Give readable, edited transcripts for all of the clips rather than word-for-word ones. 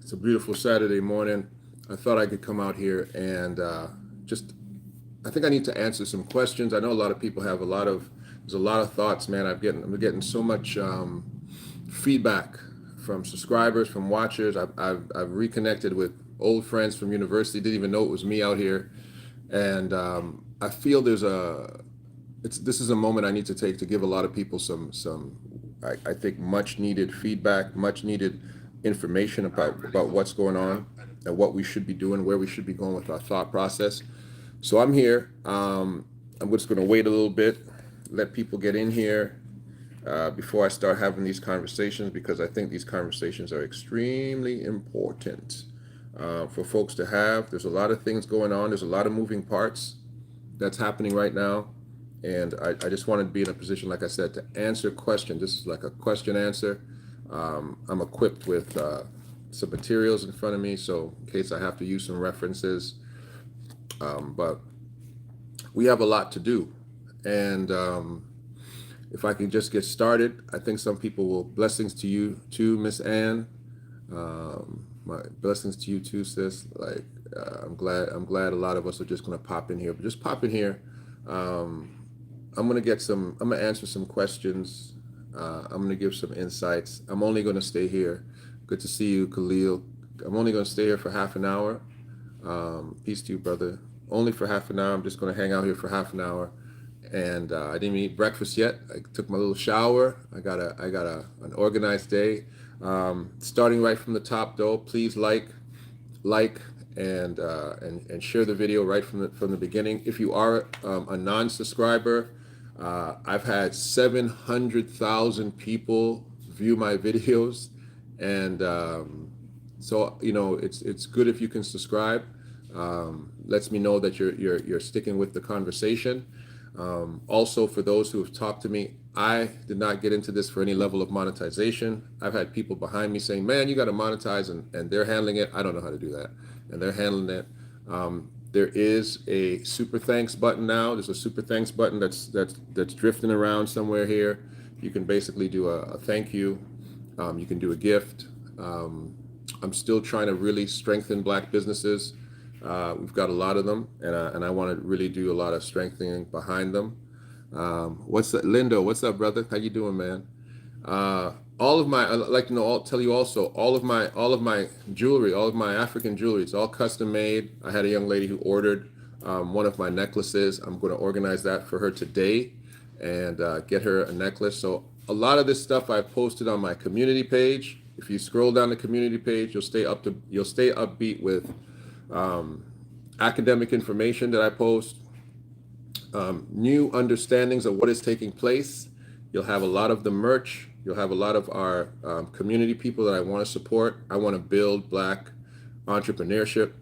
It's a beautiful Saturday morning. I thought I could come out here and just, I think I need to answer some questions. I know a lot of people have there's a lot of thoughts, man. I'm getting so much feedback from subscribers, from watchers. I've reconnected with old friends from university, didn't even know it was me out here. And I feel this is a moment I need to take to give a lot of people I think much needed feedback, much needed information about what's going on and what we should be doing, where we should be going with our thought process. So I'm here. I'm just going to wait a little bit, let people get in here before I start having these conversations, because I think these conversations are extremely important for folks to have. There's a lot of things going on. There's a lot of moving parts that's happening right now. And I just wanted to be in a position, like I said, to answer questions. This is like a question answer. I'm equipped with some materials in front of me, so in case I have to use some references. But we have a lot to do. And if I can just get started, I think some people will. Blessings to you too, Miss Ann. My blessings to you too, sis. Like I'm glad a lot of us are just gonna pop in here. But just pop in here. Um, I'm gonna answer some questions. I'm gonna give some insights. I'm only gonna stay here. Good to see you, Khalil. I'm only gonna stay here for half an hour. Peace to you, brother. Only for half an hour. I'm just gonna hang out here for half an hour. And I didn't eat breakfast yet. I took my little shower. I got an organized day. Starting right from the top, though. Please like and share the video right from the beginning. If you are a non-subscriber, I've had 700,000 people view my videos, and so it's good if you can subscribe. Lets me know that you're sticking with the conversation. Also, for those who have talked to me, I did not get into this for any level of monetization. I've had people behind me saying, "Man, you got to monetize," and they're handling it. I don't know how to do that, and they're handling it. There is a super thanks button now. There's a super thanks button that's drifting around somewhere here. You can basically do a thank you. You can do a gift. I'm still trying to really strengthen Black businesses. We've got a lot of them, and I want to really do a lot of strengthening behind them. What's that, Lindo? What's up, brother? How you doing, man? All of my, I'd like to know. Tell you also, all of my jewelry, all of my African jewelry, it's all custom made. I had a young lady who ordered one of my necklaces. I'm going to organize that for her today, and get her a necklace. So a lot of this stuff I posted on my community page. If you scroll down the community page, you'll stay upbeat with academic information that I post, new understandings of what is taking place. You'll have a lot of the merch. You'll have a lot of our community people that I want to support. I want to build Black entrepreneurship.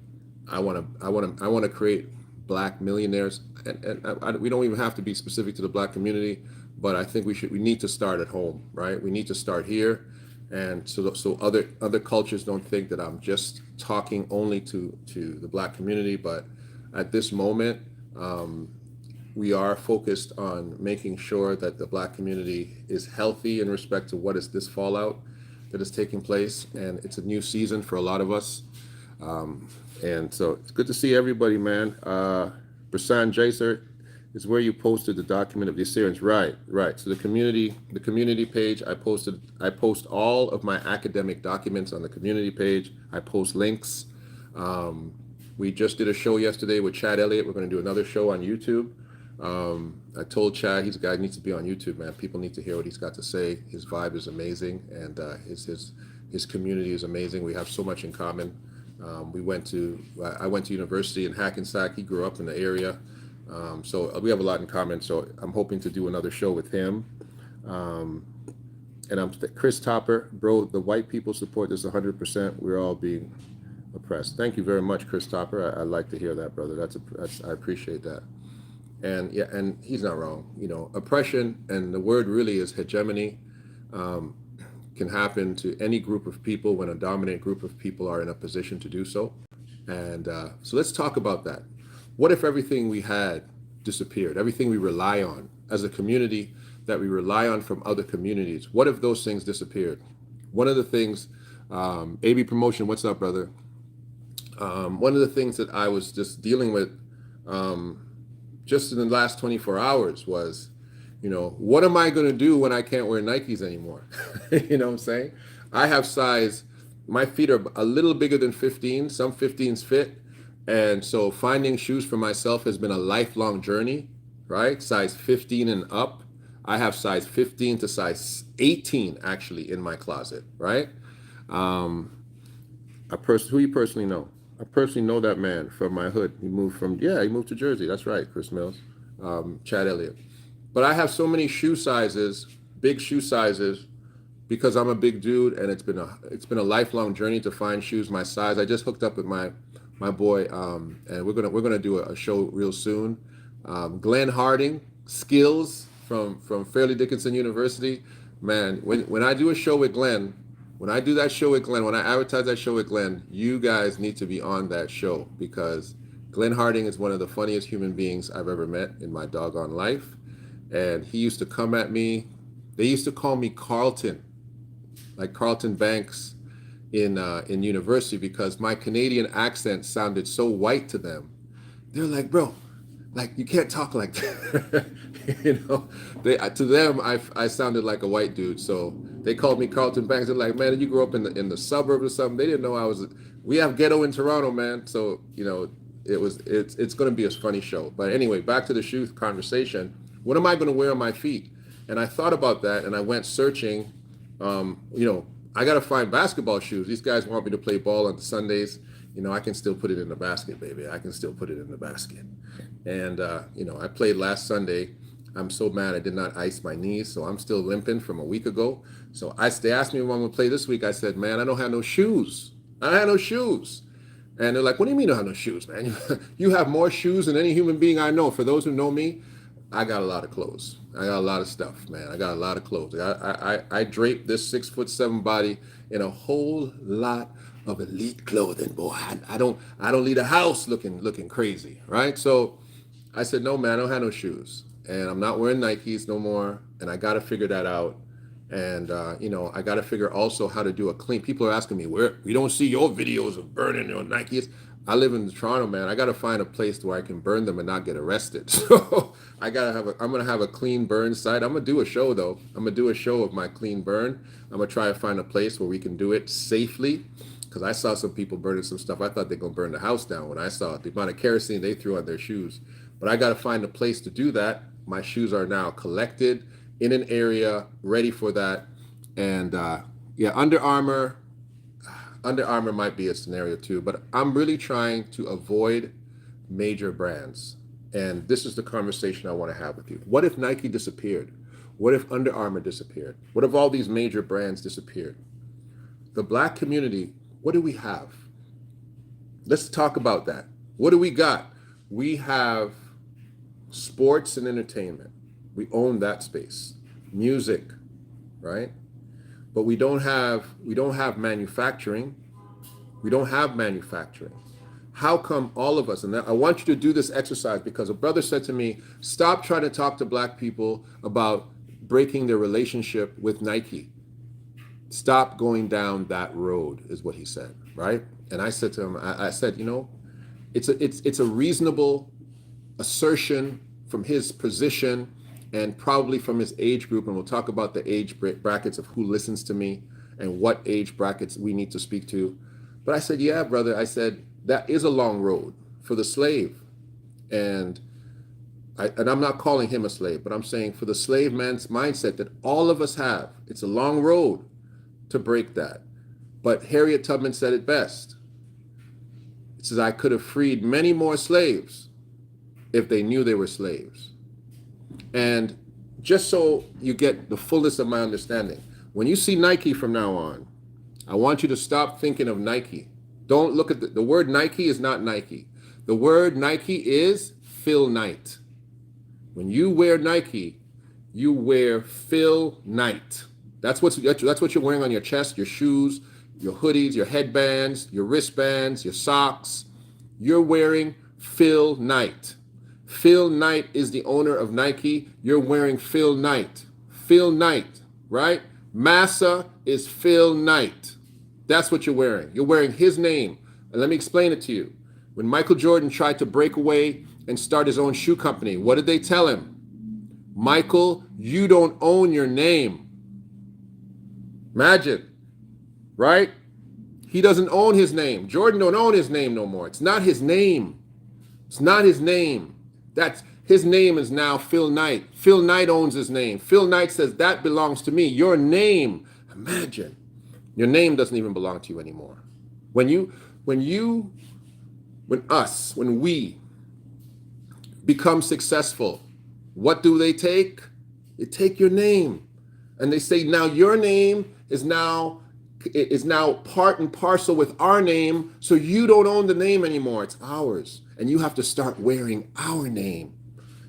I want to create Black millionaires, and we don't even have to be specific to the Black community, but I think we need to start at home, right? We need to start here, and so other cultures don't think that I'm just talking only to the Black community. But at this moment, we are focused on making sure that the Black community is healthy in respect to what is this fallout that is taking place, and it's a new season for a lot of us. And so it's good to see everybody, man. Brasan Jaser is where you posted the document of the Assyrians. Right, right. So the community page, I post all of my academic documents on the community page. I post links. We just did a show yesterday with Chad Elliott. We're going to do another show on YouTube. I told Chad he's a guy who needs to be on YouTube, man. People need to hear what he's got to say. His vibe is amazing, and his community is amazing. We have so much in common. I went to university in Hackensack. He grew up in the area, so we have a lot in common. So I'm hoping to do another show with him. And Chris Topper, bro. The white people support this 100%. We're all being oppressed. Thank you very much, Chris Topper. I like to hear that, brother. I appreciate that. And yeah, and he's not wrong. Oppression, and the word really is hegemony, can happen to any group of people when a dominant group of people are in a position to do so. And so let's talk about that. What if everything we had disappeared? Everything we rely on as a community that we rely on from other communities. What if those things disappeared? One of the things AB Promotion, what's up, brother? One of the things that I was just dealing with um, just in the last 24 hours was, what am I going to do when I can't wear Nikes anymore? You know what I'm saying? I have size, my feet are a little bigger than 15, some 15s fit. And so finding shoes for myself has been a lifelong journey, right? Size 15 and up. I have size 15 to size 18 actually in my closet, right? Um, who you personally know? I personally know that man from my hood. He moved to Jersey. That's right, Chris Mills, Chad Elliott. But I have so many shoe sizes, big shoe sizes, because I'm a big dude, and it's been a lifelong journey to find shoes my size. I just hooked up with my boy, and we're gonna do a show real soon. Glenn Harding, Skills from Fairleigh Dickinson University. Man, when I do a show with Glenn, when I do that show with Glenn, when I advertise that show with Glenn, you guys need to be on that show because Glenn Harding is one of the funniest human beings I've ever met in my doggone life. And he used to come at me. They used to call me Carlton, like Carlton Banks in university because my Canadian accent sounded so white to them. They're like, bro, like you can't talk like that. To them I sounded like a white dude, so they called me Carlton Banks. They're like, man, did you grow up in the suburbs or something? They didn't know I was. We have ghetto in Toronto, man. So it's going to be a funny show. But anyway, back to the shoe conversation. What am I going to wear on my feet? And I thought about that, and I went searching. I got to find basketball shoes. These guys want me to play ball on Sundays. I can still put it in the basket, baby. I can still put it in the basket. And, I played last Sunday. I'm so mad I did not ice my knees, so I'm still limping from a week ago. So they asked me if I'm going to play this week. I said, man, I don't have no shoes. I don't have no shoes. And they're like, what do you mean you don't have no shoes, man? You have more shoes than any human being I know. For those who know me, I got a lot of clothes. I got a lot of stuff, man. I got a lot of clothes. I drape this 6'7" body in a whole lot of elite clothing, boy. I don't leave the house looking crazy, right? So I said, no, man, I don't have no shoes, and I'm not wearing Nikes no more, and I got to figure that out. And I got to figure also how to do a clean. People are asking me where we don't see your videos of burning your Nikes. I live in Toronto, man. I got to find a place where I can burn them and not get arrested. So I'm gonna have a clean burn site. I'm gonna do a show though. I'm gonna do a show of my clean burn. I'm gonna try to find a place where we can do it safely. Because I saw some people burning some stuff. I thought they're gonna burn the house down when I saw the amount of kerosene they threw on their shoes. But I got to find a place to do that. My shoes are now collected in an area ready for that. And Under Armour. Under Armour might be a scenario too, but I'm really trying to avoid major brands. And this is the conversation I want to have with you. What if Nike disappeared? What if Under Armour disappeared? What if all these major brands disappeared? The black community, what do we have? Let's talk about that. What do we got? We have sports and entertainment. We own that space. Music, right? But we don't have manufacturing. We don't have manufacturing. How come all of us, and I want you to do this exercise because a brother said to me, stop trying to talk to black people about breaking their relationship with Nike. Stop going down that road is what he said, right? And I said to him, I said, it's a reasonable assertion from his position and probably from his age group, and we'll talk about the age brackets of who listens to me and what age brackets we need to speak to. But I said, yeah, brother, I said, that is a long road for the slave. And I'm not calling him a slave, but I'm saying for the slave man's mindset that all of us have, it's a long road to break that. But Harriet Tubman said it best. It says, I could have freed many more slaves if they knew they were slaves. And just so you get the fullness of my understanding, when you see Nike from now on, I want you to stop thinking of Nike. Don't look at the word Nike is not Nike. The word Nike is Phil Knight. When you wear Nike, you wear Phil Knight. That's what you're wearing on your chest, your shoes, your hoodies, your headbands, your wristbands, your socks. You're wearing Phil Knight. Phil Knight is the owner of Nike. You're wearing Phil Knight. Phil Knight, right? Massa is Phil Knight. That's what you're wearing. You're wearing his name. And let me explain it to you. When Michael Jordan tried to break away and start his own shoe company, what did they tell him? Michael, you don't own your name. Imagine, right? He doesn't own his name. Jordan don't own his name no more. It's not his name. It's not his name. That's his name is now Phil Knight. Phil Knight owns his name. Phil Knight says that belongs to me. Your name, imagine, your name doesn't even belong to you anymore. When we become successful, what do they take? They take your name, and they say now your name is now part and parcel with our name, so you don't own the name anymore. It's ours, and you have to start wearing our name.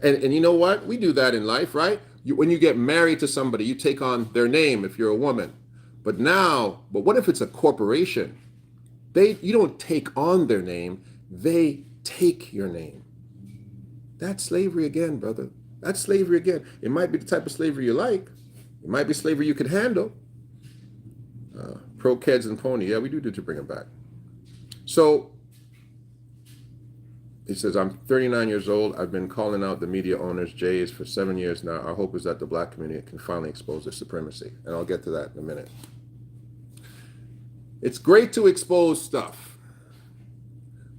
And you know what? We do that in life, right? When you get married to somebody, you take on their name if you're a woman. But what if it's a corporation? You don't take on their name, they take your name. That's slavery again, brother. That's slavery again. It might be the type of slavery you like. It might be slavery you could handle. Pro Keds and Pony. Yeah, we do to bring them back. So he says, I'm 39 years old. I've been calling out the media owners, Jays, for 7 years now. Our hope is that the black community can finally expose their supremacy. And I'll get to that in a minute. It's great to expose stuff.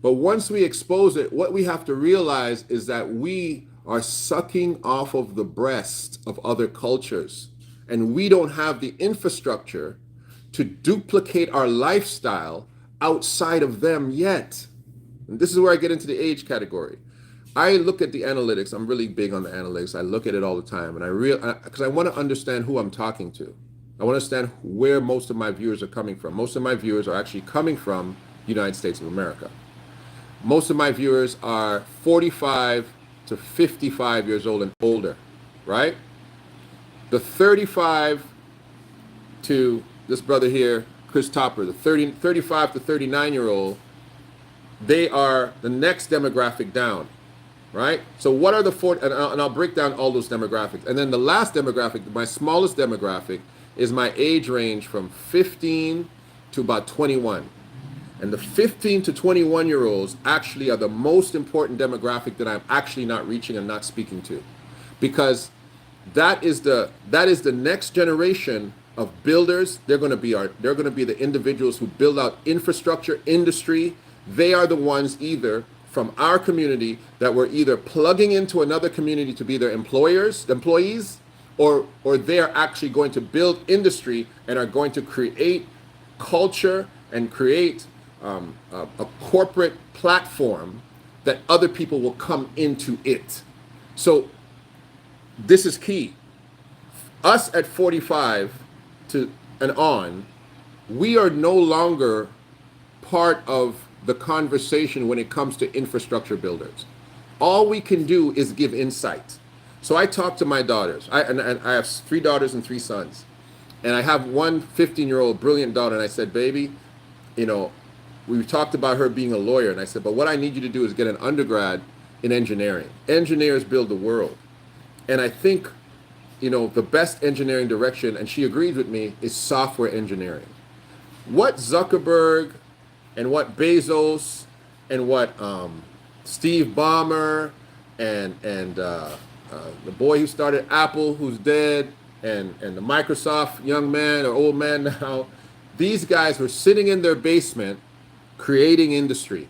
But once we expose it, what we have to realize is that we are sucking off of the breast of other cultures. And we don't have the infrastructure to duplicate our lifestyle outside of them yet. And this is where I get into the age category. I look at the analytics. I'm really big on the analytics. I look at it all the time, and because I want to understand who I'm talking to. I want to understand where most of my viewers are coming from. Most of my viewers are actually coming from the United States of America. Most of my viewers are 45 to 55 years old and older, right? The 35 to this brother here, Chris Topper, the 35 to 39-year-old, they are the next demographic down, right? So what are the four, and I'll break down all those demographics. And then the last demographic, my smallest demographic, is my age range from 15 to about 21. And the 15 to 21-year-olds actually are the most important demographic that I'm actually not reaching and not speaking to. Because that is the next generation of builders. They're going to be the individuals who build out infrastructure, industry. They are the ones either from our community that we're either plugging into another community to be their employees, or they are actually going to build industry and are going to create culture and create a corporate platform that other people will come into it. So this is key. Us at 45 and on, we are no longer part of the conversation when it comes to infrastructure builders. All we can do is give insight. So I talk to my daughters. I have 3 daughters and 3 sons. And I have one 15-year-old brilliant daughter. And I said, baby, we talked about her being a lawyer. And I said, but what I need you to do is get an undergrad in engineering. Engineers build the world. And I think, the best engineering direction, and she agreed with me, is software engineering. What Zuckerberg and what Bezos and what Steve Ballmer and the boy who started Apple, who's dead, and the Microsoft young man or old man now, these guys were sitting in their basement creating industry.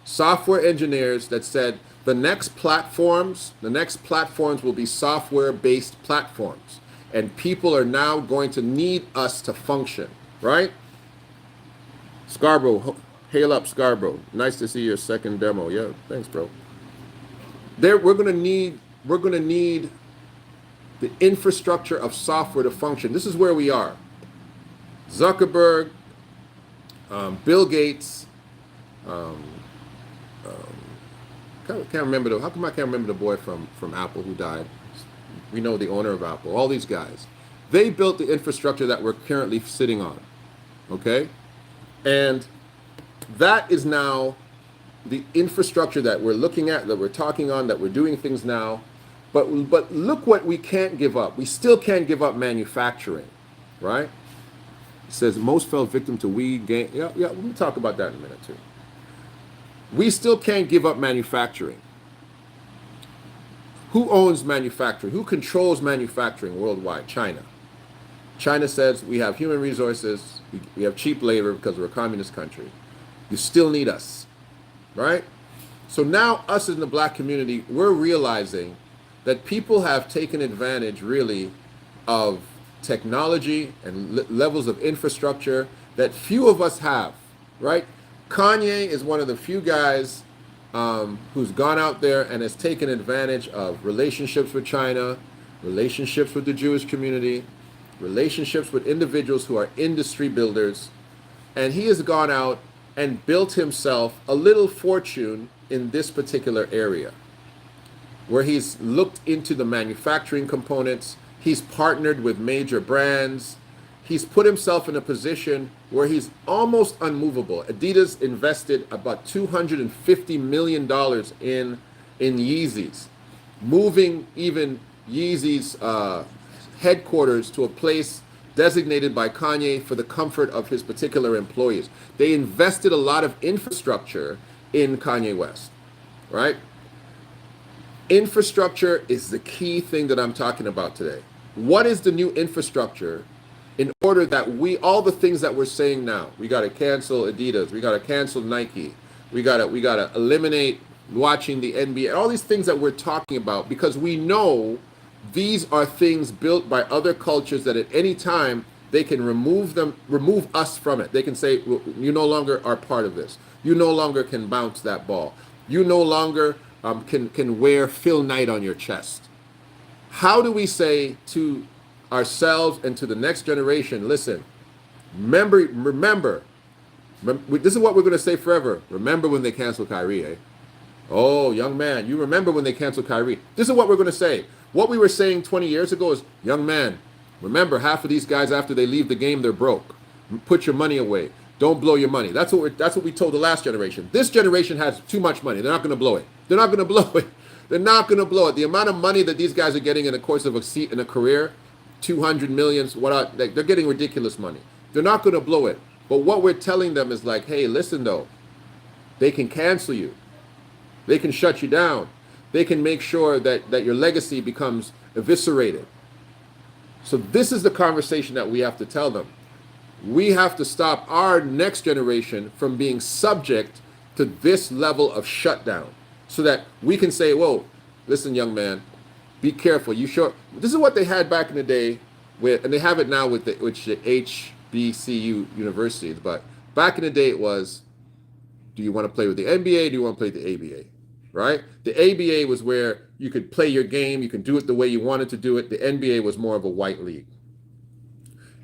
Software engineers that said the next platforms will be software-based platforms, and people are now going to need us to function, right? Scarborough, hail up, Scarborough. Nice to see your second demo. Yeah, thanks, bro. We're gonna need the infrastructure of software to function. This is where we are. Zuckerberg, Bill Gates, can't remember how come I can't remember the boy from Apple who died? We know the owner of Apple. All these guys, they built the infrastructure that we're currently sitting on. Okay, and that is now the infrastructure that we're looking at, that we're talking on, that we're doing things now. But look what we can't give up. We still can't give up manufacturing, right? It says most fell victim to weed gain. Yeah, yeah. We'll talk about that in a minute too. We still can't give up manufacturing. Who owns manufacturing? Who controls manufacturing worldwide? China. China says we have human resources, we have cheap labor because we're a communist country. You still need us, right? So now us in the black community, we're realizing that people have taken advantage really of technology and levels of infrastructure that few of us have, right? Kanye is one of the few guys who's gone out there and has taken advantage of relationships with China, relationships with the Jewish community, relationships with individuals who are industry builders, and he has gone out and built himself a little fortune in this particular area where he's looked into the manufacturing components, he's partnered with major brands, he's put himself in a position where he's almost unmovable. Adidas invested about $250 million in Yeezys, moving even Yeezy's headquarters to a place designated by Kanye for the comfort of his particular employees. They invested a lot of infrastructure in Kanye West, right? Infrastructure is the key thing that I'm talking about today. What is the new infrastructure in order that all the things that we're saying now, we got to cancel Adidas, we got to cancel Nike, we got to eliminate watching the NBA, all these things that we're talking about, because we know these are things built by other cultures that at any time they can remove us from it. They can say, well, you no longer are part of this. You no longer can bounce that ball. You no longer can wear Phil Knight on your chest. How do we say to ourselves and to the next generation, listen, remember, this is what we're going to say forever. Remember when they canceled Kyrie, eh? Oh, young man, you remember when they canceled Kyrie. This is what we're going to say. What we were saying 20 years ago is, young man, remember half of these guys after they leave the game, they're broke. Put your money away. Don't blow your money. That's what we told the last generation. This generation has too much money. They're not going to blow it. They're not going to blow it. They're not going to blow it. The amount of money that these guys are getting in the course of a seat in a career, 200 millions, they're getting ridiculous money. They're not going to blow it. But what we're telling them is like, hey, listen though, they can cancel you. They can shut you down. They can make sure that your legacy becomes eviscerated. So this is the conversation that we have to tell them. We have to stop our next generation from being subject to this level of shutdown so that we can say, whoa, listen, young man, be careful. You sure? This is what they had back in the day and they have it now with the HBCU universities. But back in the day, it was, do you want to play with the NBA? Do you want to play the ABA? Right? The ABA was where you could play your game. You can do it the way you wanted to do it. The NBA was more of a white league.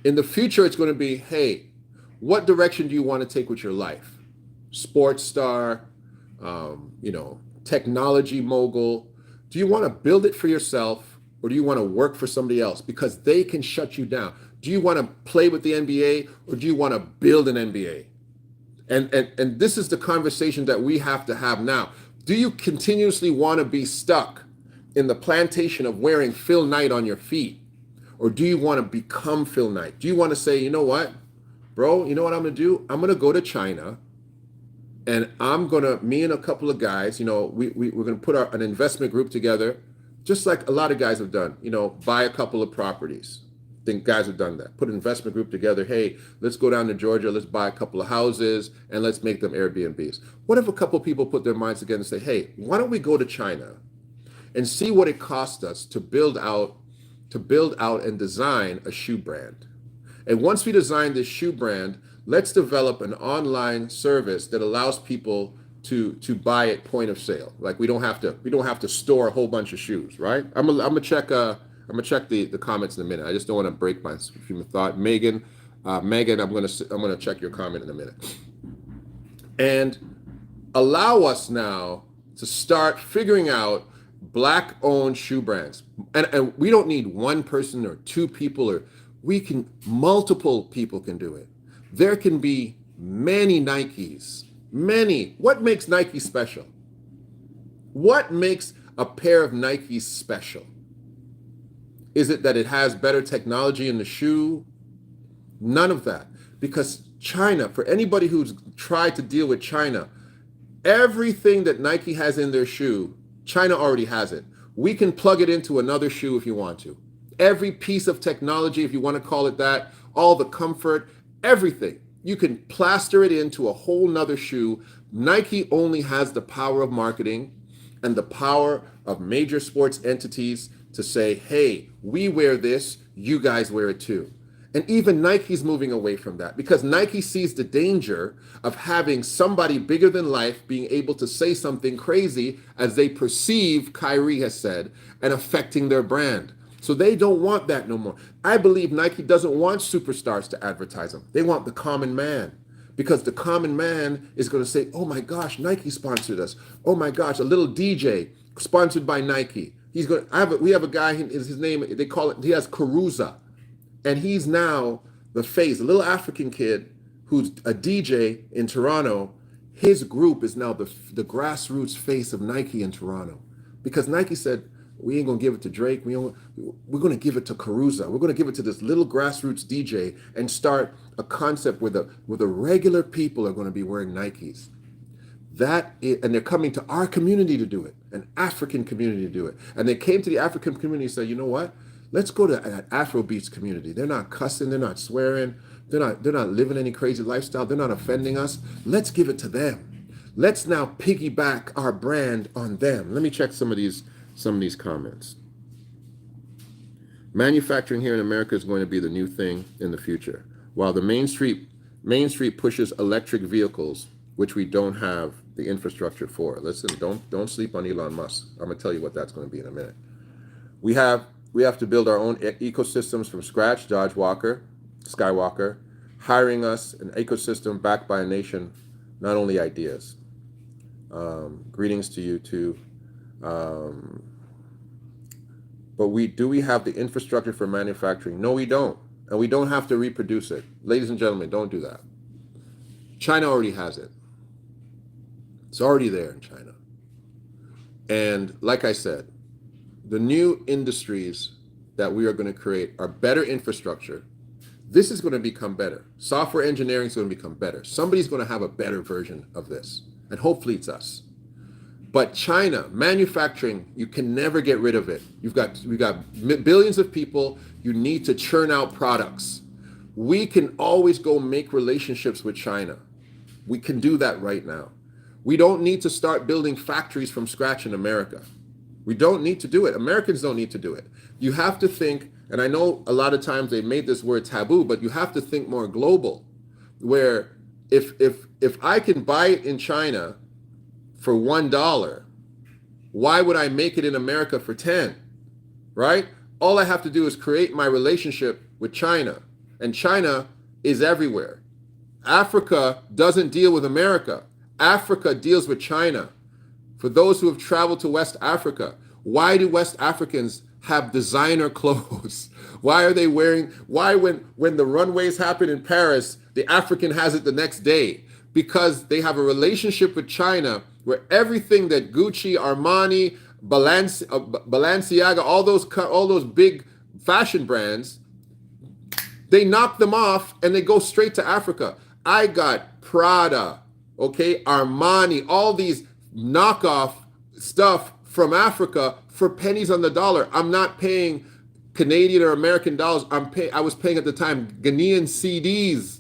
In the future, it's going to be, hey, what direction do you want to take with your life? Sports star, technology mogul. Do you want to build it for yourself or do you want to work for somebody else? Because they can shut you down. Do you want to play with the NBA or do you want to build an NBA? And this is the conversation that we have to have now. Do you continuously want to be stuck in the plantation of wearing Phil Knight on your feet? Or do you want to become Phil Knight? Do you want to say, you know what, bro, you know what I'm going to do? I'm going to go to China and me and a couple of guys, we're going to put an investment group together, just like a lot of guys have done, buy a couple of properties. I think guys have done that. Put an investment group together. Hey, let's go down to Georgia. Let's buy a couple of houses and let's make them Airbnbs. What if a couple of people put their minds together and say, hey, why don't we go to China and see what it cost us to build out and design a shoe brand. And once we design this shoe brand, let's develop an online service that allows people to buy at point of sale. Like we don't have to store a whole bunch of shoes, right? I'm gonna check the comments in a minute. I just don't want to break my stream of thought. Megan, I'm gonna check your comment in a minute. And allow us now to start figuring out Black-owned shoe brands. And we don't need one person or two people, multiple people can do it. There can be many Nikes, many. What makes Nike special? What makes a pair of Nikes special? Is it that it has better technology in the shoe? None of that. Because China, for anybody who's tried to deal with China, everything that Nike has in their shoe, China already has it. We can plug it into another shoe if you want to. Every piece of technology, if you want to call it that, all the comfort, everything. You can plaster it into a whole nother shoe. Nike only has the power of marketing and the power of major sports entities to say, hey, we wear this, you guys wear it too. And even Nike's moving away from that because Nike sees the danger of having somebody bigger than life being able to say something crazy as they perceive, Kyrie has said, and affecting their brand. So they don't want that no more. I believe Nike doesn't want superstars to advertise them. They want the common man because the common man is going to say, oh my gosh, Nike sponsored us. Oh my gosh, a little DJ sponsored by Nike. We have a guy, his name, they call it, he has Caruza. And he's now the face, a little African kid who's a DJ in Toronto. His group is now the grassroots face of Nike in Toronto. Because Nike said, we ain't gonna give it to Drake. We're gonna give it to Caruza. We're gonna give it to this little grassroots DJ and start a concept where the regular people are gonna be wearing Nikes. And they're coming to our community to do it, an African community to do it. And they came to the African community and said, you know what? Let's go to an Afrobeats community. They're not cussing, they're not swearing, they're not living any crazy lifestyle, they're not offending us. Let's give it to them. Let's now piggyback our brand on them. Let me check some of these comments. Manufacturing here in America is going to be the new thing in the future. While the Main Street pushes electric vehicles, which we don't have the infrastructure for. Listen, don't sleep on Elon Musk. I'm gonna tell you what that's going to be in a minute. We have to build our own ecosystems from scratch. Dodge Skywalker, hiring us an ecosystem backed by a nation, not only ideas. Greetings to you too. But we have the infrastructure for manufacturing? No, we don't. And we don't have to reproduce it. Ladies and gentlemen, don't do that. China already has it. It's already there in China. And like I said, the new industries that we are going to create are better infrastructure. This is going to become better. Software engineering is going to become better. Somebody's going to have a better version of this. And hopefully it's us. But China, manufacturing, you can never get rid of it. We've got billions of people. You need to churn out products. We can always go make relationships with China. We can do that right now. We don't need to start building factories from scratch in America. We don't need to do it. Americans don't need to do it. You have to think, and I know a lot of times they made this word taboo, but you have to think more global, where if I can buy it in China for $1, why would I make it in America for 10, right? All I have to do is create my relationship with China, and China is everywhere. Africa doesn't deal with America. Africa deals with China. For those who have traveled to West Africa, why do West Africans have designer clothes? Why when the runways happen in Paris, the African has it the next day? Because they have a relationship with China where everything that Gucci, Armani, Balenciaga, all those big fashion brands, they knock them off and they go straight to Africa. I got Prada, okay, Armani, all these knockoff stuff from Africa for pennies on the dollar. I'm not paying Canadian or American dollars. I was paying at the time Ghanaian CDs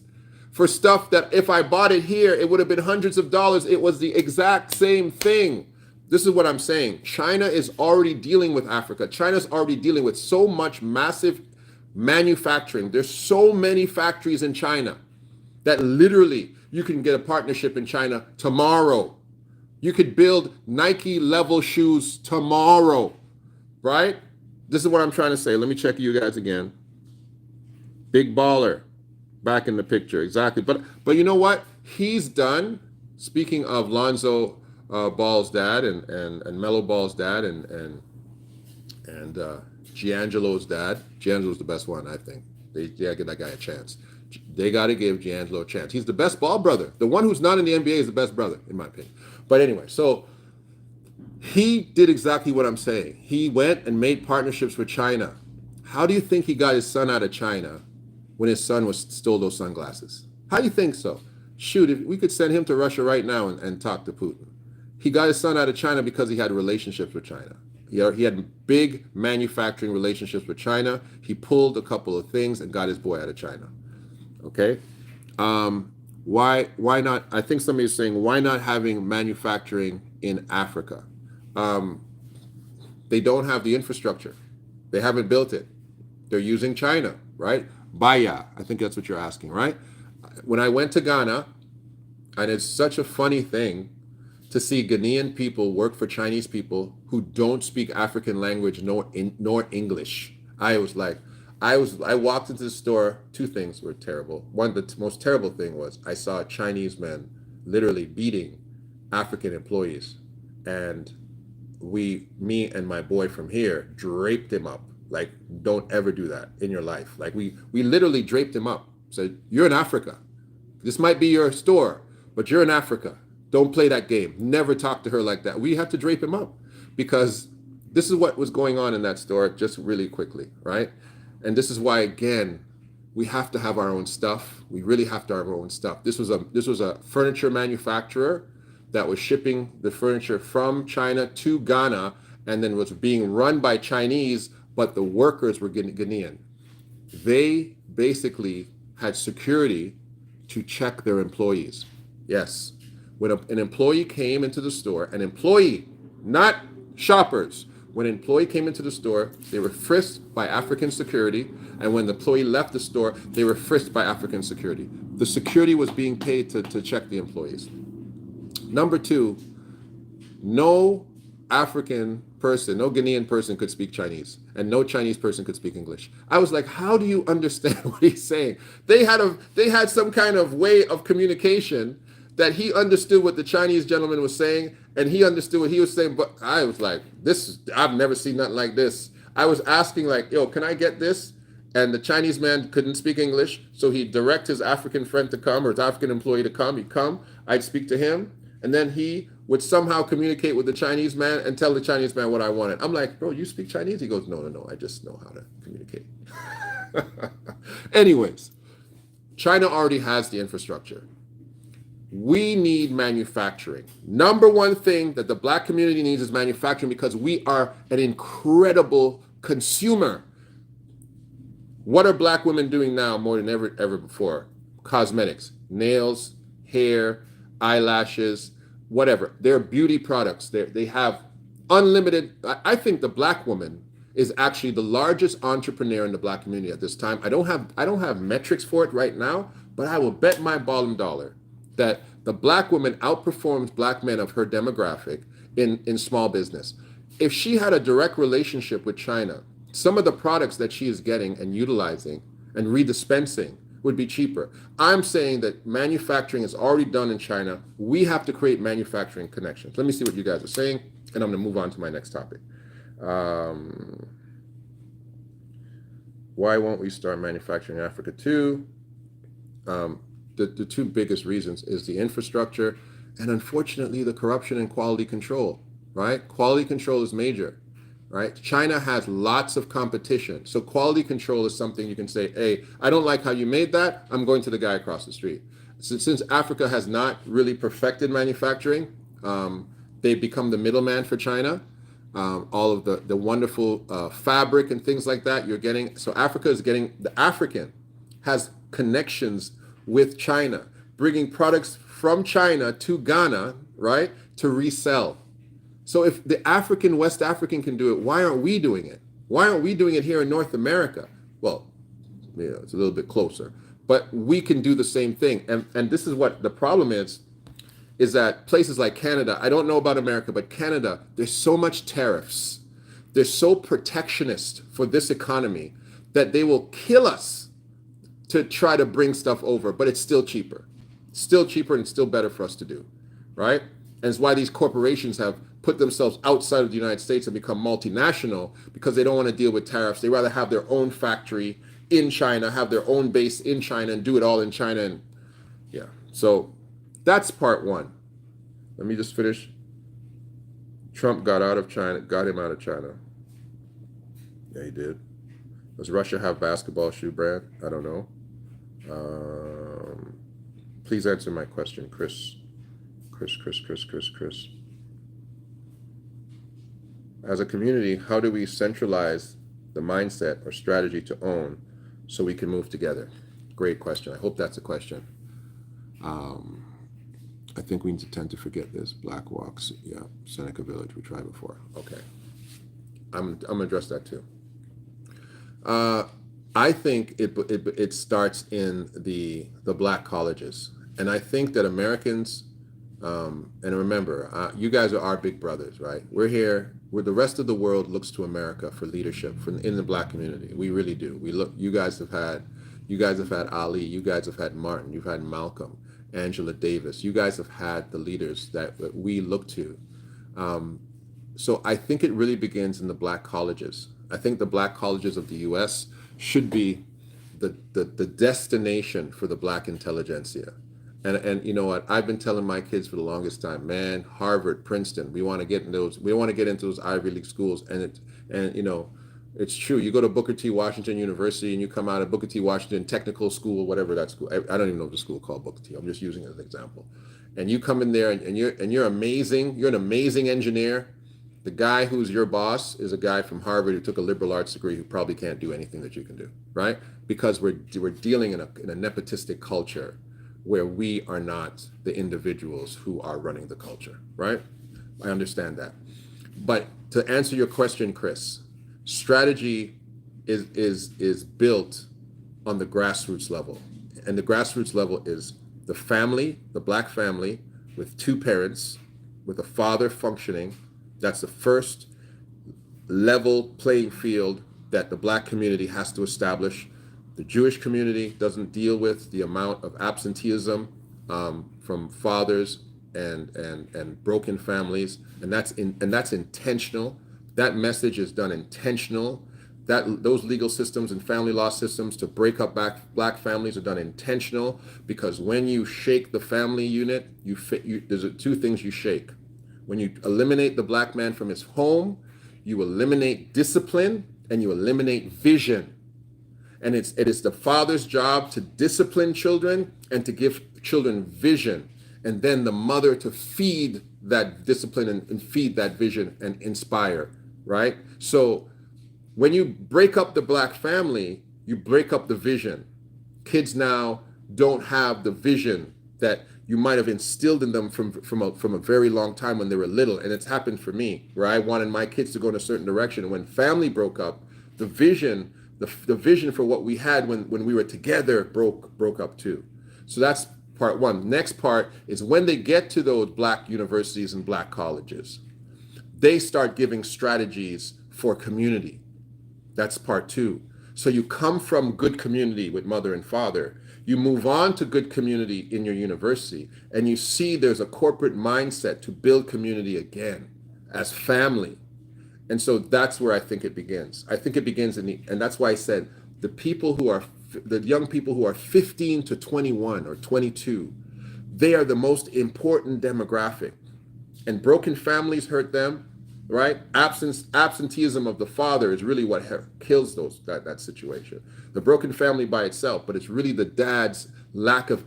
for stuff that if I bought it here, it would have been hundreds of dollars. It was the exact same thing. This is what I'm saying. China is already dealing with Africa. China's already dealing with so much massive manufacturing. There's so many factories in China that literally you can get a partnership in China tomorrow. You could build Nike level shoes tomorrow, right? This is what I'm trying to say. Let me check you guys again. Big baller back in the picture. Exactly. But you know what? He's done, speaking of Lonzo Ball's dad and Melo Ball's dad and Giangelo's dad. Giangelo's the best one, I think. They gotta give that guy a chance. They got to give Giangelo a chance. He's the best ball brother. The one who's not in the NBA is the best brother, in my opinion. But anyway, so he did exactly what I'm saying. He went and made partnerships with China. How do you think he got his son out of China when his son was stole those sunglasses? How do you think so? Shoot, if we could send him to Russia right now and talk to Putin. He got his son out of China because he had relationships with China. He had big manufacturing relationships with China. He pulled a couple of things and got his boy out of China. Okay? Why not? I think somebody is saying, why not having manufacturing in Africa? They don't have the infrastructure. They haven't built it. They're using China, right? Baya, I think that's what you're asking, right? When I went to Ghana, and it's such a funny thing to see Ghanaian people work for Chinese people who don't speak African language nor English. I walked into the store. Two things were terrible. One, the most terrible thing was I saw Chinese men literally beating African employees, and me and my boy from here draped him up. Like, don't ever do that in your life. Like, we literally draped him up. Said, you're in Africa. This might be your store, but you're in Africa. Don't play that game. Never talk to her like that. We have to drape him up because this is what was going on in that store, just really quickly, right? And this is why, again, we have to have our own stuff. We really have to have our own stuff. This was a furniture manufacturer that was shipping the furniture from China to Ghana, and then was being run by Chinese, but the workers were Ghanaian. They basically had security to check their employees. Yes. When an employee came into the store, an employee, not shoppers, when an employee came into the store, they were frisked by African security, and when the employee left the store, they were frisked by African security. The security was being paid to check the employees. Number two, no African person, no Ghanaian person could speak Chinese, and no Chinese person could speak English. I was like, how do you understand what he's saying? They had some kind of way of communication that he understood what the Chinese gentleman was saying, and he understood what he was saying. But I was like, I've never seen nothing like this. I was asking like, yo, can I get this? And the Chinese man couldn't speak English, so he'd direct his African friend to come, or his African employee to come. He'd come, I'd speak to him, and then he would somehow communicate with the Chinese man and tell the Chinese man what I wanted. I'm like, bro, you speak Chinese? He goes, no, I just know how to communicate. Anyways, China already has the infrastructure. We need manufacturing. Number one thing that the Black community needs is manufacturing, because we are an incredible consumer. What are Black women doing now more than ever before? Cosmetics, nails, hair, eyelashes, whatever. They're beauty products. They have unlimited. I think the Black woman is actually the largest entrepreneur in the Black community at this time. I don't have metrics for it right now, but I will bet my bottom dollar that the Black woman outperforms Black men of her demographic in small business. If she had a direct relationship with China, some of the products that she is getting and utilizing and redispensing would be cheaper. I'm saying that manufacturing is already done in China. We have to create manufacturing connections. Let me see what you guys are saying, and I'm going to move on to my next topic. Why won't we start manufacturing in Africa too? The two biggest reasons is the infrastructure and, unfortunately, the corruption and quality control, right? Quality control is major, right? China has lots of competition. So quality control is something you can say, hey, I don't like how you made that. I'm going to the guy across the street. Since Africa has not really perfected manufacturing, they've become the middleman for China. All of the wonderful fabric and things like that you're getting. So the African has connections with China, bringing products from China to Ghana, right, to resell. So if the West African can do it, why aren't we doing it? Why aren't we doing it here in North America? Well, it's a little bit closer, but we can do the same thing. And this is what the problem is that places like Canada, I don't know about America, but Canada, there's so much tariffs. They're so protectionist for this economy that they will kill us to try to bring stuff over, but it's still cheaper. Still cheaper, and it's still better for us to do, right? And it's why these corporations have put themselves outside of the United States and become multinational, because they don't want to deal with tariffs. They rather have their own factory in China, have their own base in China, and do it all in China. And yeah, so that's part one. Let me just finish. Trump got him out of China. Yeah, he did. Does Russia have basketball shoe brand? I don't know. Um, Please answer my question, Chris. Chris. As a community, how do we centralize the mindset or strategy to own so we can move together? Great question. I hope that's a question. Um, I think we tend to forget this. Black Walks, yeah, Seneca Village, we tried before. Okay, I'm gonna address that too. I think it starts in the black colleges, and I think that Americans, and remember, you guys are our big brothers, right? We're here. Where the rest of the world looks to America for leadership in the black community. We really do. We look. You guys have had Ali. You guys have had Martin. You've had Malcolm, Angela Davis. You guys have had the leaders that we look to. So I think it really begins in the black colleges. I think the black colleges of the U.S. should be the destination for the black intelligentsia. And you know what? I've been telling my kids for the longest time, man, Harvard, Princeton, we want to get into those Ivy League schools. And you know, it's true. You go to Booker T. Washington University and you come out of Booker T. Washington Technical School, whatever that school. I don't even know the school called Booker T. I'm just using it as an example. And you come in there and you're amazing. You're an amazing engineer. The guy who's your boss is a guy from Harvard who took a liberal arts degree who probably can't do anything that you can do, right? Because we're dealing in a nepotistic culture where we are not the individuals who are running the culture, right? I understand that. But to answer your question, Chris, strategy is built on the grassroots level. And the grassroots level is the family, the black family, with two parents, with a father functioning. That's the first level playing field that the black community has to establish. The Jewish community doesn't deal with the amount of absenteeism from fathers and broken families, and that's intentional. That message is done intentional. Those legal systems and family law systems to break up black families are done intentional, because when you shake the family unit, there's two things you shake. When you eliminate the black man from his home, you eliminate discipline and you eliminate vision. And it is the father's job to discipline children and to give children vision, and then the mother to feed that discipline and feed that vision and inspire, right? So when you break up the black family, you break up the vision. Kids now don't have the vision that you might have instilled in them from a very long time when they were little. And it's happened for me, where I wanted my kids to go in a certain direction. And when family broke up, the vision for what we had when we were together broke up too. So that's part one. Next part is when they get to those black universities and black colleges, they start giving strategies for community. That's part two. So you come from good community with mother and father. You move on to good community in your university, and you see there's a corporate mindset to build community again as family. And so that's where I think it begins. I think it begins and that's why I said the young people who are 15 to 21 or 22, they are the most important demographic. And broken families hurt them, right? Absenteeism of the father is really what kills that situation. The broken family by itself, but it's really the dad's lack of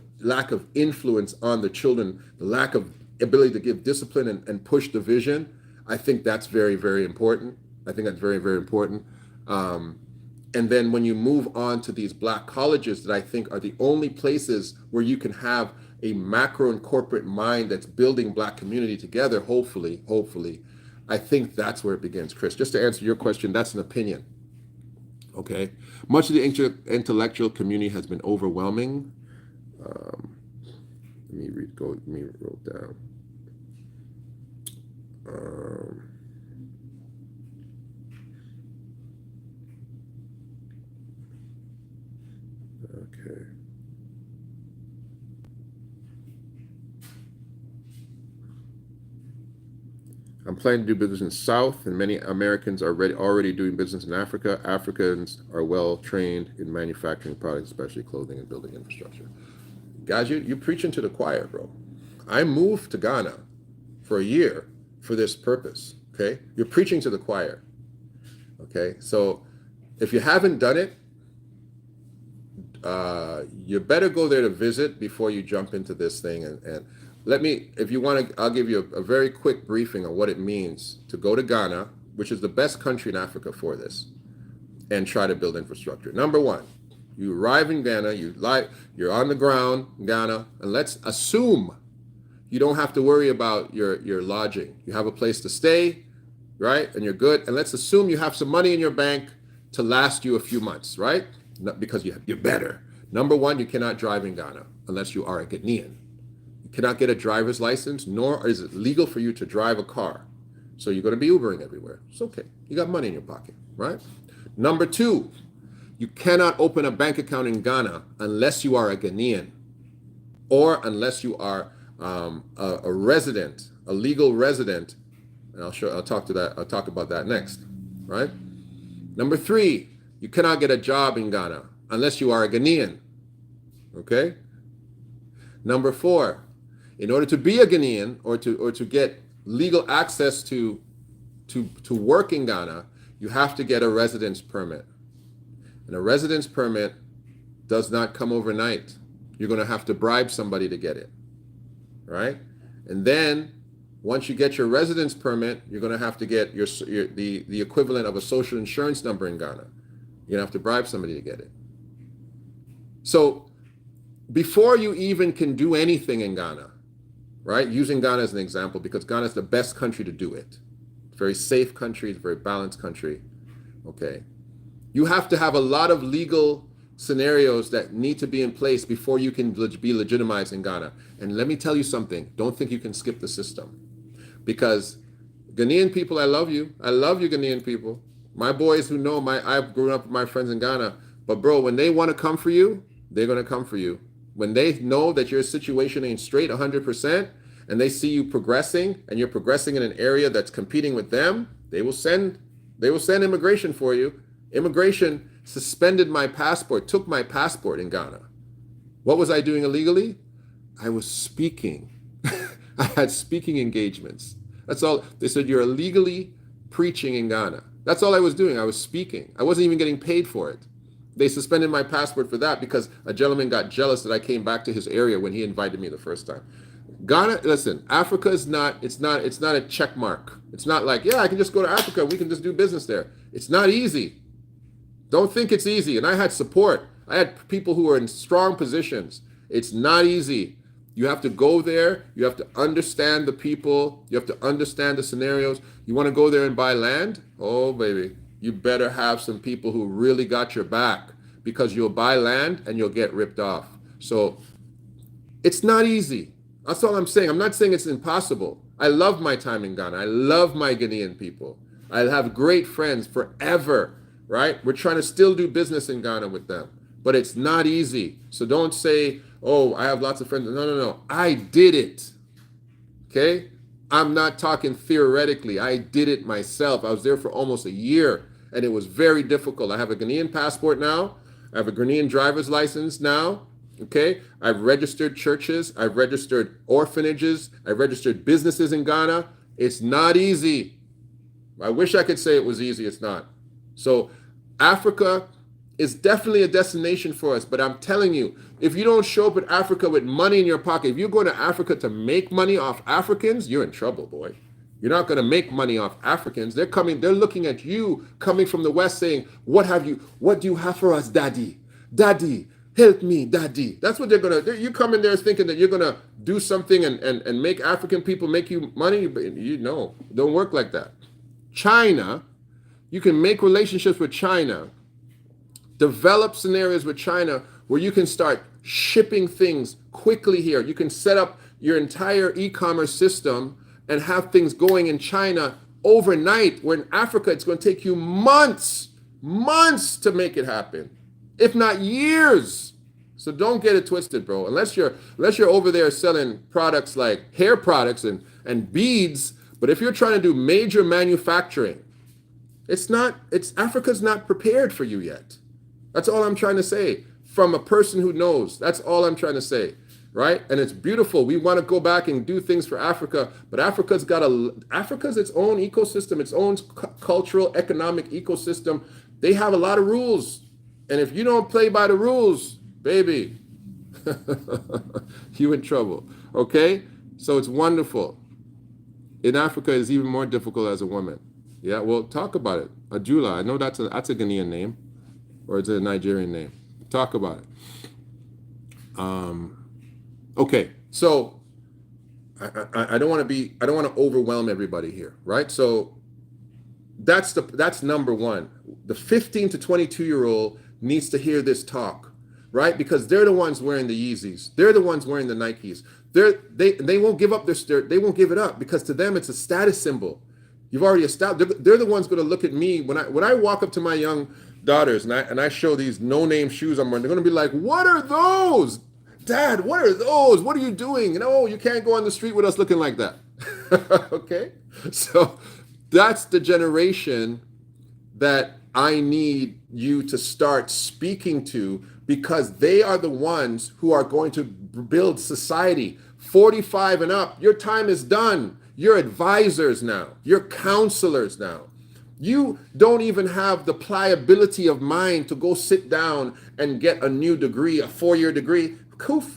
influence on the children, the lack of ability to give discipline and push the vision. I think that's very, very important. I think that's very, very important. And then when you move on to these black colleges that I think are the only places where you can have a macro and corporate mind that's building black community together, hopefully, I think that's where it begins, Chris. Just to answer your question, that's an opinion. Okay. Much of the intellectual community has been overwhelming. Let me wrote down. Okay. I'm planning to do business in the South, and many Americans are already doing business in Africa. Africans are well trained in manufacturing products, especially clothing and building infrastructure. Guys, you're preaching to the choir, bro. I moved to Ghana for a year for this purpose, okay? You're preaching to the choir, okay? So if you haven't done it, you better go there to visit before you jump into this thing. And let me, if you want to, I'll give you a very quick briefing on what it means to go to Ghana, which is the best country in Africa for this, and try to build infrastructure. Number one, you arrive in Ghana, you're on the ground in Ghana, and let's assume you don't have to worry about your lodging. You have a place to stay, right? And you're good. And let's assume you have some money in your bank to last you a few months, right? Because you're better. Number one, you cannot drive in Ghana unless you are a Ghanaian. You cannot get a driver's license, nor is it legal for you to drive a car. So you're going to be Ubering everywhere. It's okay. You got money in your pocket, right? Number two, you cannot open a bank account in Ghana unless you are a Ghanaian or unless you are a resident, a legal resident. And I'll talk about that next, right? Number three, you cannot get a job in Ghana unless you are a Ghanaian, okay? Number four, in order to be a Ghanaian or to get legal access to work in Ghana, you have to get a residence permit. And a residence permit does not come overnight. You're going to have to bribe somebody to get it, right? And then once you get your residence permit, you're going to have to get the equivalent of a social insurance number in Ghana. You're going to have to bribe somebody to get it. So before you even can do anything in Ghana, right? Using Ghana as an example, because Ghana is the best country to do it. It's a very safe country. It's a very balanced country. Okay. You have to have a lot of legal scenarios that need to be in place before you can be legitimized in Ghana. And let me tell you something. Don't think you can skip the system. Because Ghanaian people, I love you. I love you, Ghanaian people. My boys who know, I've grown up with my friends in Ghana. But bro, when they want to come for you, they're going to come for you. When they know that your situation ain't straight 100%, and they see you progressing, and you're progressing in an area that's competing with them, they will send immigration for you. Immigration suspended my passport, took my passport in Ghana. What was I doing illegally? I was speaking. I had speaking engagements. That's all. They said, you're illegally preaching in Ghana. That's all I was doing. I was speaking. I wasn't even getting paid for it. They suspended my passport for that because a gentleman got jealous that I came back to his area when he invited me the first time. Ghana, listen, Africa is it's not a check mark. It's not like, yeah, I can just go to Africa. We can just do business there. It's not easy. Don't think it's easy. And I had support. I had people who were in strong positions. It's not easy. You have to go there. You have to understand the people. You have to understand the scenarios. You want to go there and buy land? Oh, baby. You better have some people who really got your back, because you'll buy land and you'll get ripped off. So it's not easy. That's all I'm saying. I'm not saying it's impossible. I love my time in Ghana. I love my Ghanaian people. I have great friends forever, right? We're trying to still do business in Ghana with them, but it's not easy. So don't say, oh, I have lots of friends. No. I did it, okay? I'm not talking theoretically. I did it myself. I was there for almost a year, and it was very difficult. I have a Ghanaian passport now. I have a Ghanaian driver's license now, okay? I've registered churches. I've registered orphanages. I've registered businesses in Ghana. It's not easy. I wish I could say it was easy. It's not. So Africa is definitely a destination for us, but I'm telling you, if you don't show up in Africa with money in your pocket, if you're going to Africa to make money off Africans, you're in trouble, boy. You're not going to make money off Africans. They're looking at you coming from the West saying, what do you have for us, daddy? Daddy, help me, daddy. That's what they're going to, you come in there thinking that you're going to do something and make African people make you money. You know, it don't work like that. China, you can make relationships with China, develop scenarios with China where you can start shipping things quickly here. You can set up your entire e-commerce system and have things going in China overnight, where in Africa, it's going to take you months to make it happen, if not years. So don't get it twisted, bro. Unless you're over there selling products like hair products and beads, but if you're trying to do major manufacturing, Africa's not prepared for you yet. That's all I'm trying to say from a person who knows. That's all I'm trying to say, right? And it's beautiful. We want to go back and do things for Africa, but Africa's its own ecosystem, its own cultural, economic ecosystem. They have a lot of rules. And if you don't play by the rules, baby, you in trouble. Okay? So it's wonderful. In Africa, it's even more difficult as a woman. Yeah, well, talk about it. Ajula, I know that's a Ghanaian name, or it's a Nigerian name. Talk about it. Okay, so I don't want to overwhelm everybody here, right? So that's number one. The 15 to 22-year-old needs to hear this talk, right? Because they're the ones wearing the Yeezys. They're the ones wearing the Nikes. They won't give up they won't give it up because to them it's a status symbol. You've already established. They're the ones going to look at me when I walk up to my young daughters and I show these no-name shoes I'm wearing. They're going to be like, "What are those, Dad? What are those? What are you doing? You can't go on the street with us looking like that." Okay, so that's the generation that I need you to start speaking to because they are the ones who are going to build society. 45 and up, your time is done. You're advisors now. You're counselors now. You don't even have the pliability of mind to go sit down and get a new degree, a 4-year degree.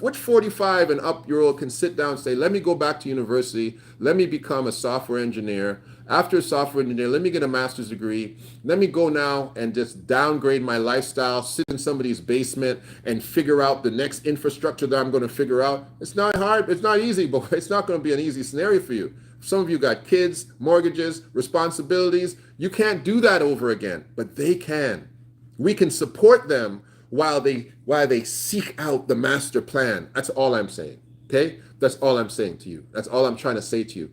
Which 45 and up year old can sit down and say, let me go back to university, let me become a software engineer. After a software engineer, let me get a master's degree. Let me go now and just downgrade my lifestyle, sit in somebody's basement and figure out the next infrastructure that I'm going to figure out. It's not hard. It's not easy, but it's not going to be an easy scenario for you. Some of you got kids, mortgages, responsibilities. You can't do that over again, but they can. We can support them while they seek out the master plan. That's all I'm saying. Okay? That's all I'm saying to you. That's all I'm trying to say to you.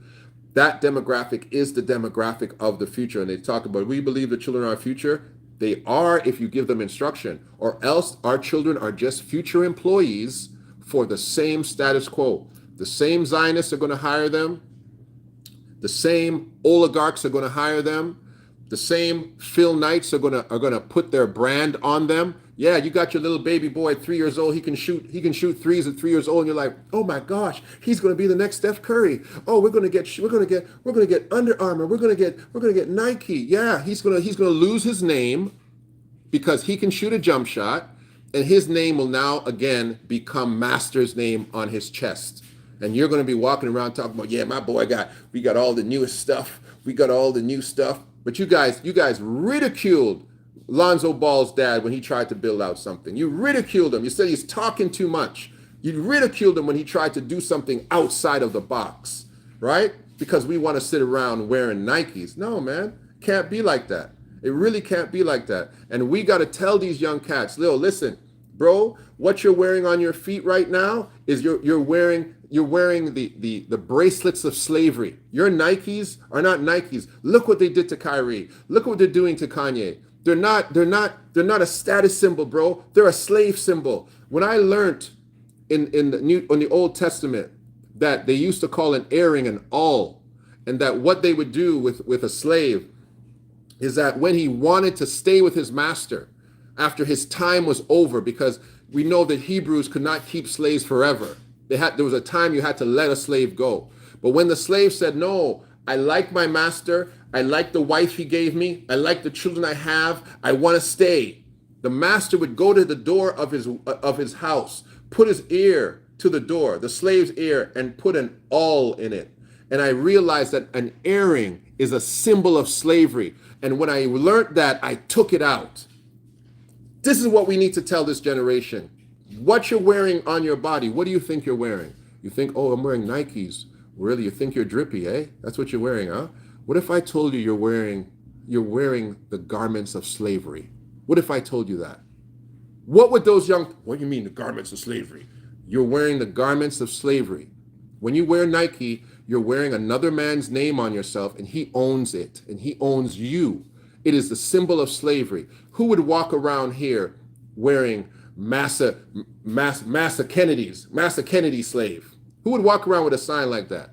That demographic is the demographic of the future. And they talk about, we believe the children are our future. They are if you give them instruction, or else our children are just future employees for the same status quo. The same Zionists are going to hire them. The same oligarchs are going to hire them. The same Phil Knights are going to put their brand on them. Yeah, you got your little baby boy, 3 years old. He can shoot threes at 3 years old, and you're like, oh my gosh, he's going to be the next Steph Curry. Oh, we're going to get Under Armour. We're going to get Nike. Yeah, he's going to lose his name because he can shoot a jump shot, and his name will now again become Master's name on his chest. And you're going to be walking around talking about, yeah, my boy we got all the newest stuff. We got all the new stuff. But you guys ridiculed Lonzo Ball's dad when he tried to build out something. You ridiculed him. You said he's talking too much. You ridiculed him when he tried to do something outside of the box, right? Because we want to sit around wearing Nikes. No, man, can't be like that. It really can't be like that. And we got to tell these young cats, listen, bro, what you're wearing on your feet right now is you're wearing the bracelets of slavery. Your Nikes are not Nikes. Look what they did to Kyrie. Look what they're doing to Kanye. They're not a status symbol, bro. They're a slave symbol. When I learned in the Old Testament that they used to call an earring an awl, and that what they would do with a slave is that when he wanted to stay with his master after his time was over, because we know that Hebrews could not keep slaves forever. There was a time you had to let a slave go. But when the slave said, no, I like my master, I like the wife he gave me, I like the children I have, I want to stay. The master would go to the door of his house, put his ear to the door, the slave's ear, and put an awl in it. And I realized that an earring is a symbol of slavery. And when I learned that, I took it out. This is what we need to tell this generation. What you're wearing on your body, what do you think you're wearing? You think, oh, I'm wearing Nikes. Really, you think you're drippy, eh? That's what you're wearing, huh? What if I told you you're wearing the garments of slavery? What if I told you that? What would what do you mean the garments of slavery? You're wearing the garments of slavery. When you wear Nike, you're wearing another man's name on yourself, and he owns it, and he owns you. It is the symbol of slavery. Who would walk around here wearing Massa Kennedy slave? Who would walk around with a sign like that?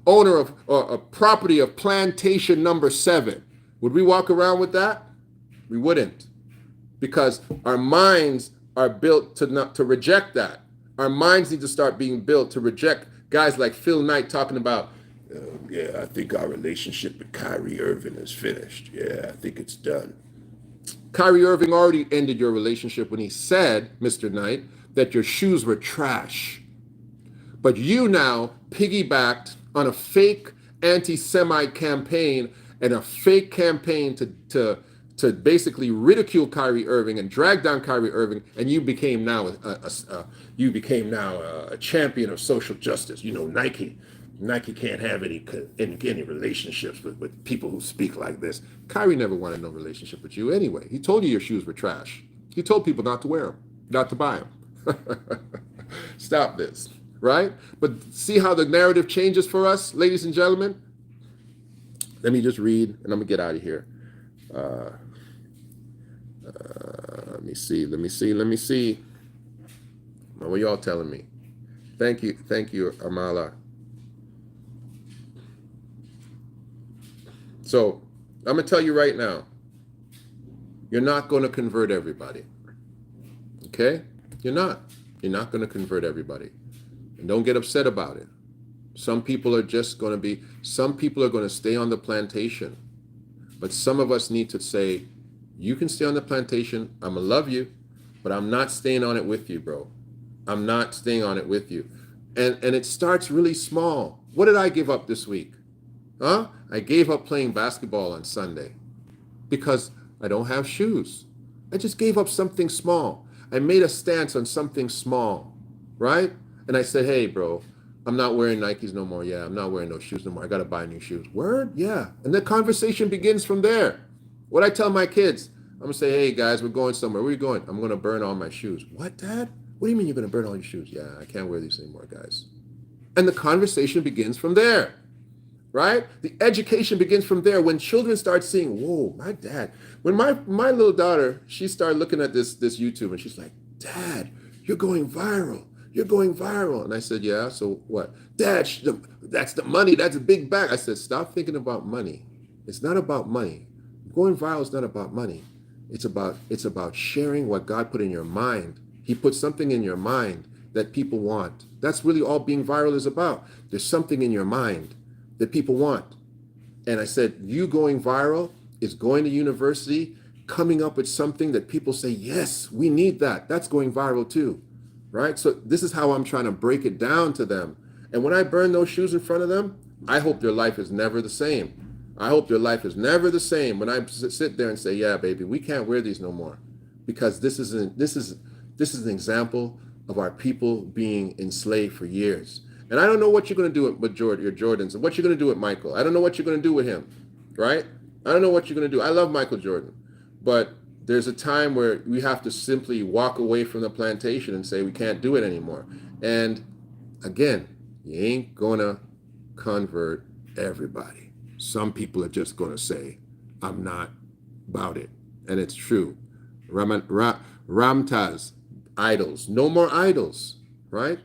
Owner of a property of plantation number 7. Would we walk around with that? We wouldn't, because our minds are built to reject that. Our minds need to start being built to reject guys like Phil Knight talking about, yeah, I think our relationship with Kyrie Irving is finished. Yeah, I think it's done. Kyrie Irving already ended your relationship when he said, Mr. Knight, that your shoes were trash. But you now piggybacked on a fake anti-Semite campaign and a fake campaign to basically ridicule Kyrie Irving and drag down Kyrie Irving, and you became now a champion of social justice. You know, Nike can't have any relationships with people who speak like this. Kyrie never wanted no relationship with you anyway. He told you your shoes were trash. He told people not to wear them, not to buy them. Stop this, right? But see how the narrative changes for us, ladies and gentlemen? Let me just read, and I'm going to get out of here. Let me see. What are y'all telling me? Thank you, Amala. So I'm going to tell you right now, you're not going to convert everybody. Okay? You're not. You're not going to convert everybody. And don't get upset about it. Some people are going to stay on the plantation. But some of us need to say, you can stay on the plantation. I'm going to love you, but I'm not staying on it with you, bro. I'm not staying on it with you. And it starts really small. What did I give up this week? Huh? I gave up playing basketball on Sunday because I don't have shoes. I just gave up something small. I made a stance on something small, right? And I said, hey, bro, I'm not wearing Nikes no more. Yeah, I'm not wearing those shoes no more. I got to buy new shoes. Word? Yeah. And the conversation begins from there. What I tell my kids, I'm going to say, hey, guys, we're going somewhere. Where are you going? I'm going to burn all my shoes. What, Dad? What do you mean you're going to burn all your shoes? Yeah, I can't wear these anymore, guys. And the conversation begins from there. Right? The education begins from there. When children start seeing, whoa, my dad. When my little daughter, she started looking at this YouTube and she's like, Dad, you're going viral. You're going viral. And I said, yeah, so what? Dad, that's the money. That's a big bag. I said, stop thinking about money. It's not about money. Going viral is not about money. It's about sharing what God put in your mind. He put something in your mind that people want. That's really all being viral is about. There's something in your mind that people want. And I said, you going viral is going to university, coming up with something that people say, yes, we need that. That's going viral too, right? So this is how I'm trying to break it down to them. And when I burn those shoes in front of them, I hope their life is never the same. I hope their life is never the same when I sit there and say, yeah, baby, we can't wear these no more. Because this is an example of our people being enslaved for years. And I don't know what you're going to do with your Jordans and what you're going to do with Michael. I don't know what you're going to do with him, right? I don't know what you're going to do. I love Michael Jordan, but there's a time where we have to simply walk away from the plantation and say we can't do it anymore. And again, you ain't going to convert everybody. Some people are just going to say, I'm not about it. And it's true. Ramtaz, idols. No more idols, right?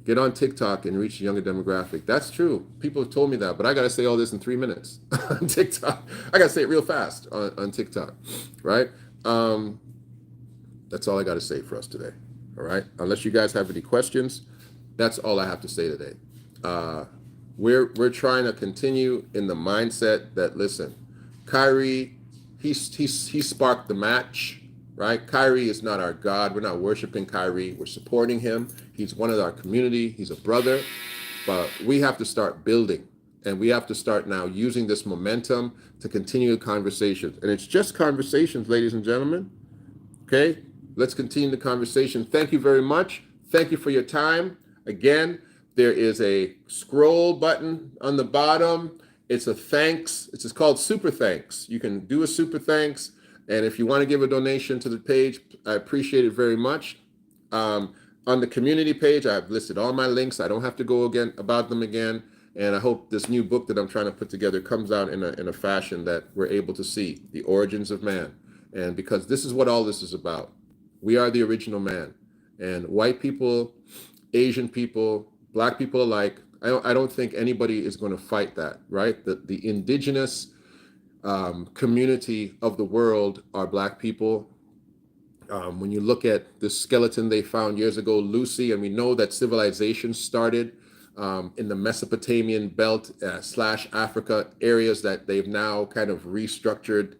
Get on TikTok and reach a younger demographic. That's true. People have told me that, but I got to say all this in 3 minutes on TikTok. I got to say it real fast on TikTok, right? That's all I got to say for us today, all right? Unless you guys have any questions, that's all I have to say today. We're trying to continue in the mindset that, listen, Kyrie, he sparked the match, right? Kyrie is not our God. We're not worshiping Kyrie. We're supporting him. He's one of our community. He's a brother. But we have to start building. And we have to start now using this momentum to continue conversations. And it's just conversations, ladies and gentlemen. Okay? Let's continue the conversation. Thank you very much. Thank you for your time. Again, there is a scroll button on the bottom. It's a thanks. It's called Super Thanks. You can do a Super Thanks. And if you want to give a donation to the page, I appreciate it very much. On the community page, I've listed all my links. I don't have to go about them again. And I hope this new book that I'm trying to put together comes out in a fashion that we're able to see the origins of man. And because this is what all this is about. We are the original man. And white people, Asian people, Black people alike, I don't think anybody is going to fight that, right? The indigenous community of the world are Black people. When you look at the skeleton they found years ago, Lucy, and we know that civilization started in the Mesopotamian belt / Africa areas that they've now kind of restructured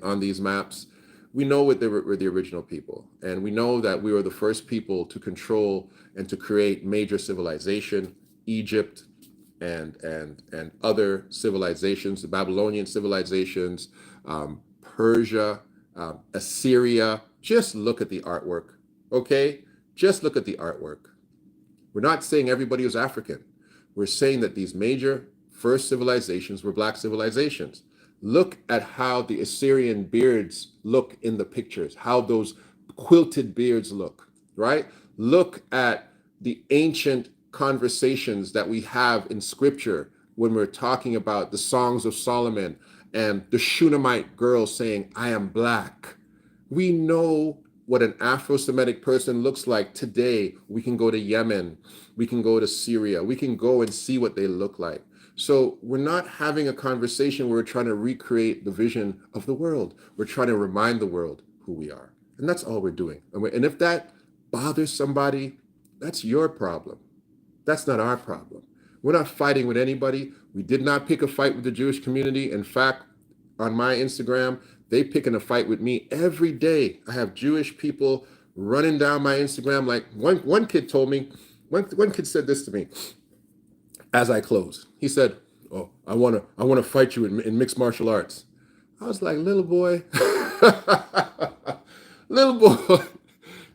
on these maps. we know we're the original people, and we know that we were the first people to control and to create major civilization. Egypt and other civilizations, the Babylonian civilizations, Persia, Assyria. Just look at the artwork, okay? Just look at the artwork. We're not saying everybody was African. We're saying that these major first civilizations were black civilizations. Look at how the Assyrian beards look in the pictures, how those quilted beards look, right? Look at the ancient conversations that we have in scripture when we're talking about the Songs of Solomon and the Shunammite girl saying, I am black. We know what an Afro-Semitic person looks like today. We can go to Yemen, we can go to Syria, we can go and see what they look like. So we're not having a conversation where we're trying to recreate the vision of the world. We're trying to remind the world who we are. And that's all we're doing. And if that bothers somebody, that's your problem. That's not our problem. We're not fighting with anybody. We did not pick a fight with the Jewish community. In fact, on my Instagram, they picking a fight with me every day. I have Jewish people running down my Instagram. Like one kid told me, one kid said this to me as I closed. He said, "Oh, I wanna fight you in mixed martial arts." I was like, little boy, little boy,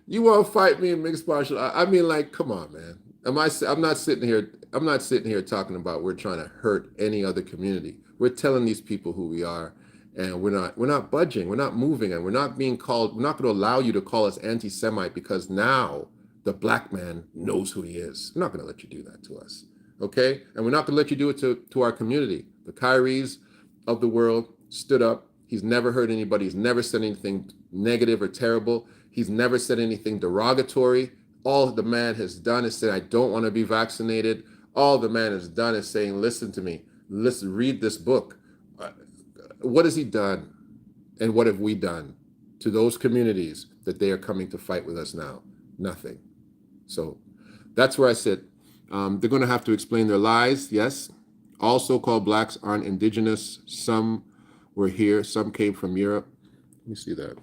you want to fight me in mixed martial arts? I mean, like, come on, man. I'm not sitting here talking about we're trying to hurt any other community. We're telling these people who we are, and we're not budging, we're not moving, and we're not being called. We're not going to allow you to call us anti-Semite because now the black man knows who he is. We're not going to let you do that to us, okay? And we're not going to let you do it to our community. The Kyries of the world stood up. He's never hurt anybody. He's never said anything negative or terrible. He's never said anything derogatory. All the man has done is say, I don't want to be vaccinated. All the man has done is saying, listen to me. Listen, read this book. What has he done? And what have we done to those communities that they are coming to fight with us now? Nothing. So that's where I sit. They're going to have to explain their lies. Yes. All so-called blacks aren't indigenous. Some were here. Some came from Europe. Let me see that.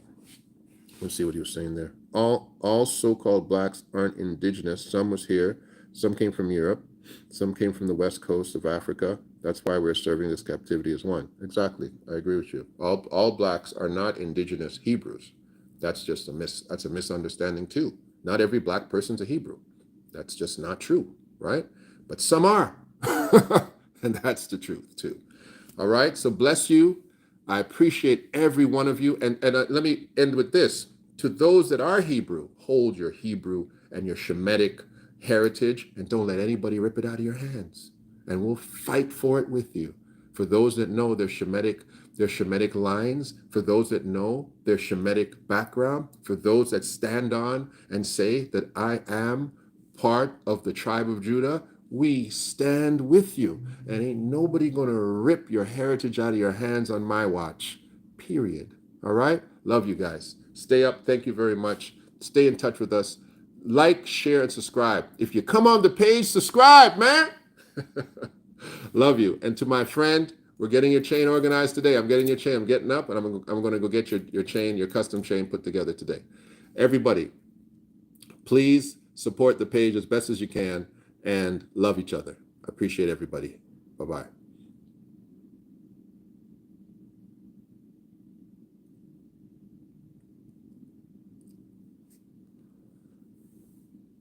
Let's see what he was saying there. All so-called blacks aren't indigenous. Some was here. Some came from Europe. Some came from the west coast of Africa. That's why we're serving this captivity as one. Exactly. I agree with you. All blacks are not indigenous Hebrews. That's just that's a misunderstanding too. Not every black person's a Hebrew. That's just not true, right? But some are. And that's the truth too. All right. So bless you. I appreciate every one of you. And let me end with this. To those that are Hebrew, hold your Hebrew and your Shemitic heritage and don't let anybody rip it out of your hands. And we'll fight for it with you. For those that know their Shemitic lines, for those that know their Shemitic background, for those that stand on and say that I am part of the tribe of Judah, we stand with you. And ain't nobody gonna rip your heritage out of your hands on my watch, period. All right? Love you guys. Stay up. Thank you very much. Stay in touch with us. Like, share, and subscribe. If you come on the page, subscribe, man. Love you. And to my friend, we're getting your chain organized today. I'm getting your chain. I'm getting up, and I'm going to go get your chain, your custom chain put together today. Everybody, please support the page as best as you can and love each other. I appreciate everybody. Bye-bye.